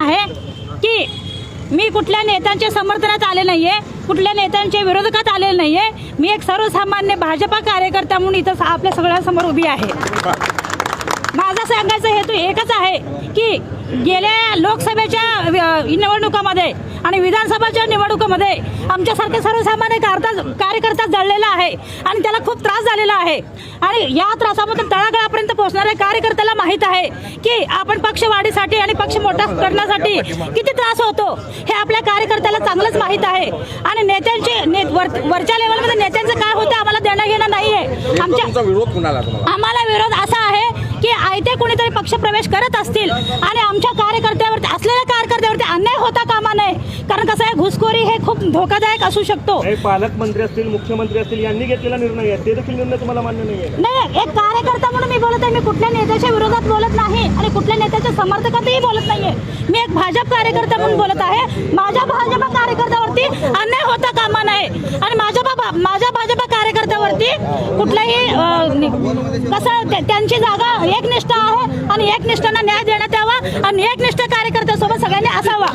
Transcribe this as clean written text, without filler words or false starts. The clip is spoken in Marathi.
आहे की मी कुठल्या नेत्यांच्या समर्थनात आले नाहीये, कुठल्या नेत्यांच्या विरोधात आलेले नाहीये. मी एक सर्वसामान्य भाजपा कार्यकर्ता म्हणून इथं आपल्या सगळ्यांसमोर उभी आहे. माझा सांगायचा हेतू एकच आहे की गेल्या लोकसभेच्या निवडणुकामध्ये आणि विधानसभाच्या निवडणुकामध्ये आमच्यासारखे सर्वसामान्य कार्यकर्ता जळलेला आहे आणि त्याला खूप त्रास झालेला आहे. आणि या त्रासामधून तळागाळापर्यंत पोहोचणाऱ्या कार्यकर्त्याला माहीत आहे की आपण पक्षवाढीसाठी आणि पक्ष मोठा करण्यासाठी किती त्रास होतो हे आपल्या कार्यकर्त्याला चांगलंच माहीत आहे. आणि नेत्यांचे वरच्या लेवलमध्ये नेत्यांचं काय होतं आम्हाला देणं घेणं नाहीये. आम्हाला विरोध असा आहे की आयते कोणीतरी पक्ष प्रवेश करत असतील आणि आमच्या कार्यकर्त्यावरती असलेल्या कार्यकर्त्यावरती अन्याय होता कामा नये. कारण कसं आहे, घुसखोरी हे खूप धोकादायक असू शकतो. पालकमंत्री असतील, मुख्यमंत्री असतील यांनी घेतलेला निर्णय आहे, ते देखील निर्णय तुम्हाला मान्य नाही? नाही, एक कार्यकर्ता म्हणून मी बोलत आहे. मी कुठल्या नेत्याच्या विरोधात बोलत नाही आणि कुठल्या नेत्याच्या समर्थकातही बोलत नाहीये. मी एक भाजप कार्यकर्ता म्हणून बोलत आहे. माझ्या भाजपा कार्यकर्त्यावरती अन्याय होता कामा नये आणि माझ्या भाजपा कार्यकर्त्यावरती कुठलाही कसं त्यांची जागा एकनिष्ठ आहे आणि एकनिष्ठांना न्याय देण्यात यावा आणि एकनिष्ठ कार्यकर्त्यासोबत सगळ्यांनी असावा.